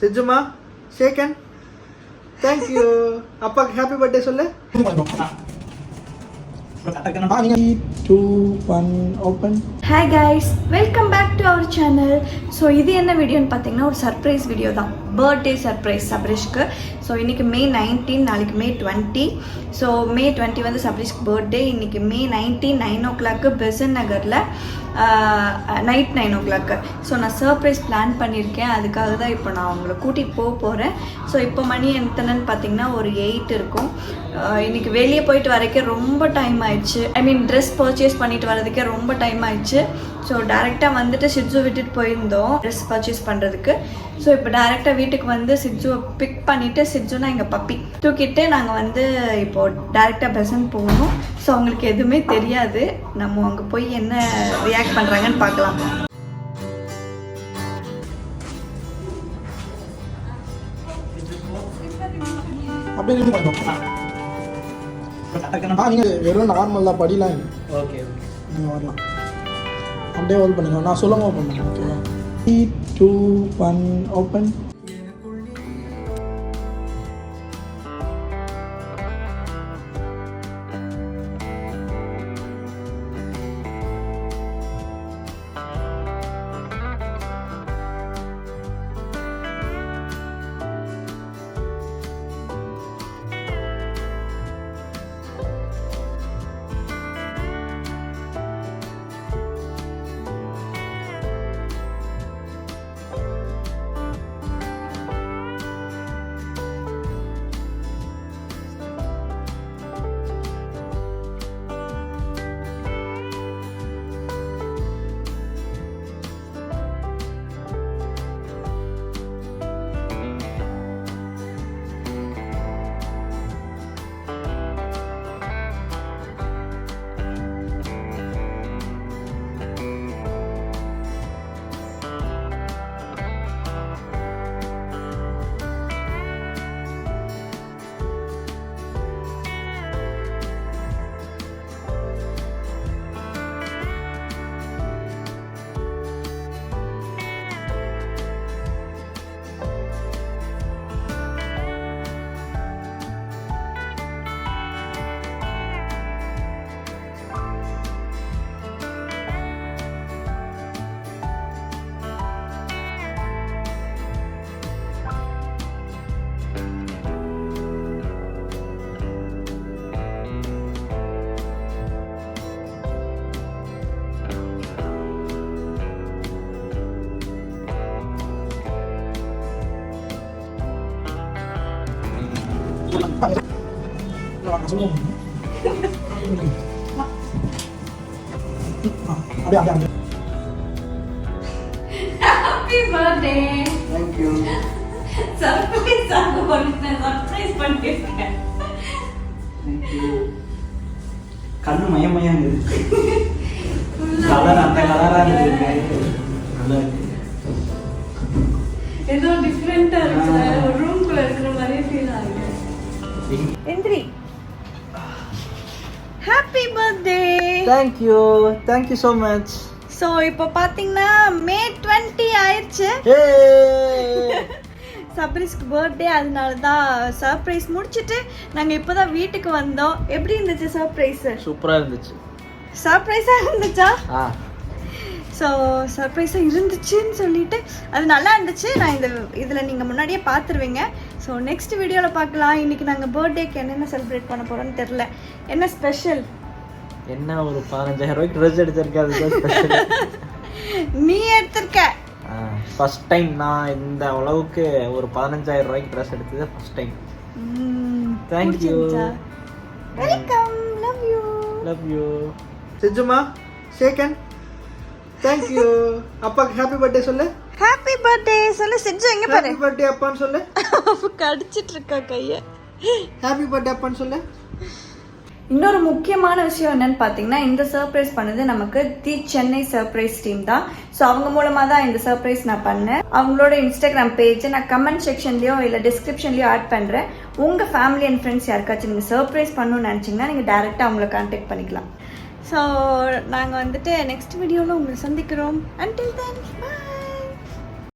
சிஜுமா ஷேக்கன் தேங்க்யூ. அப்பாக்கு happy birthday சொல்லு. 3, 2, 1 open. Hi guys, welcome back to our channel. So இது என்ன வீடியோன்னு பார்த்தீங்கன்னா ஒரு சர்ப்ரைஸ் வீடியோ தான், பர்த்டே சர்ப்ரைஸ் சப்ரிஷ்க்கு. ஸோ இன்றைக்கி May 19, நாளைக்கு May 20. ஸோ May 20 வந்து சப்ரிஷ்க்கு பர்த்டே. இன்றைக்கி May 19 9 o'clock பெசன் நகரில் நைட் 9 o'clock. ஸோ நான் சர்ப்ரைஸ் பிளான் பண்ணியிருக்கேன், அதுக்காக தான் இப்போ நான் அவங்கள கூட்டிகிட்டு போகிறேன். ஸோ இப்போ மணி எத்தனைன்னு பார்த்தீங்கன்னா ஒரு 8 இருக்கும். இன்றைக்கி வெளியே போயிட்டு வரைக்கே ரொம்ப டைம் ஆயிடுச்சு. ஐ மீன் ட்ரெஸ் பர்ச்சேஸ் பண்ணிட்டு வரதுக்கே ரொம்ப டைம் ஆயிடுச்சு. ஸோ டேரெக்டாக வந்துட்டு சிட்ஜு விட்டுட்டு போயிருந்தோம் ட்ரெஸ் பர்ச்சேஸ் பண்ணுறதுக்கு. ஸோ இப்போ டேரெக்டாக வீட்டுக்கு வந்து சிட்ஜுவை பிக் பண்ணிவிட்டு, சிட்ஜுனா எங்கள் பப்பி தூக்கிட்டு நாங்கள் வந்து இப்போது டேரெக்டாக பெசன் போகணும். ஸோ அவங்களுக்கு எதுவுமே தெரியாது, நம்ம அங்கே போய் என்ன ரியாக்ட் பண்ணுறாங்கன்னு பார்க்கலாம். நீங்கள் வெறும் நார்மல் தான் படிலாம். ஓகே நீங்கள் வரலாம், அப்படியே ஹோல்ட் பண்ணிக்கலாம். நான் சொல்லுங்க ஓப்பன் பண்ணுறேன். ஓகேவா? 3, 2, 1 open. Happy birthday. Thank you. Surprise ஆக பண்ணிட்டேன், சர்ப்ரைஸ் பண்ணிட்டேன். Thank you. கண்ணு மயமயம் இருக்கு, கலர் அந்த கலரா இருக்கு, நல்லா இருக்கு. ஏதோ டிஃபரெண்டா இருக்கு, ஒரு ரூம்குள்ள இருக்கிற மாதிரி ஃபீல் ஆகுது. எந்திரி. Happy birthday. Thank you, thank you so much. So இப்போ பார்த்தீங்கன்னா May 20 ஆயிடுச்சு. சப்ரிஸ்க்கு பர்த்டே, அதனால தான் சர்ப்ரைஸ் முடிச்சுட்டு நாங்கள் இப்போ தான் வீட்டுக்கு வந்தோம். எப்படி இருந்துச்சு சர்ப்ரைஸ்? சூப்பராக இருந்துச்சு. சர்ப்ரைஸாக இருந்துச்சா? ஸோ சர்ப்ரைஸாக இருந்துச்சுன்னு சொல்லிட்டு அது நல்லா இருந்துச்சு. நான் இதில் நீங்கள் முன்னாடியே பார்த்துருவீங்க. ஸோ நெக்ஸ்ட் வீடியோவில் பார்க்கலாம். இன்றைக்கி நாங்கள் பர்த்டேக்கு என்னென்ன செலிப்ரேட் பண்ண போகிறோன்னு தெரில. என்ன ஸ்பெஷல்? என்ன ஒரு 15,000 ரூபாய்க்கு ட்ரெஸ் எடுத்திருக்கேன். நீ எடுத்திருக்க? ஃபர்ஸ்ட் டைம் நான் இந்த அளவுக்கு ஒரு 15,000 ரூபாய்க்கு ட்ரெஸ் எடுத்தது first time. Thank you. Welcome. Love you. Love you. சிஜுமா ஷேக்கன் தேங்க் யூ. அப்பாக்கு ஹாப்பி பர்த்டே சொல்லு. ஹாப்பி பர்த்டே சொல்லு. சிஜு எங்க பாரு. ஹாப்பி பர்த்டே அப்பான்னு சொல்லு. கடிச்சிட்டு இருக்கா கைய. ஹாப்பி பர்த்டே அப்பான்னு சொல்லு. இன்னொரு முக்கியமான விஷயம் என்னன்னு பார்த்தீங்கன்னா, இந்த சர்ப்ரைஸ் பண்ணது நமக்கு தி சென்னை சர்ப்ரைஸ் டீம் தான். ஸோ அவங்க மூலமாக தான் இந்த சர்ப்ரைஸ் நான் பண்ணேன். அவங்களோட இன்ஸ்டாகிராம் பேஜ் நான் கமெண்ட் செக்ஷன்லையோ இல்லை டிஸ்கிரிப்ஷன்லையோ ஆட் பண்ணுறேன். உங்கள் ஃபேமிலி அண்ட் ஃப்ரெண்ட்ஸ் யாருக்காச்சும் நீங்கள் சர்ப்ரைஸ் பண்ணணும்னு நினச்சிங்கன்னா நீங்கள் டேரெக்டாக அவங்கள கான்டாக்ட் பண்ணிக்கலாம். ஸோ நாங்கள் வந்துட்டு நெக்ஸ்ட் வீடியோவில் உங்களை சந்திக்கிறோம். Until then, bye.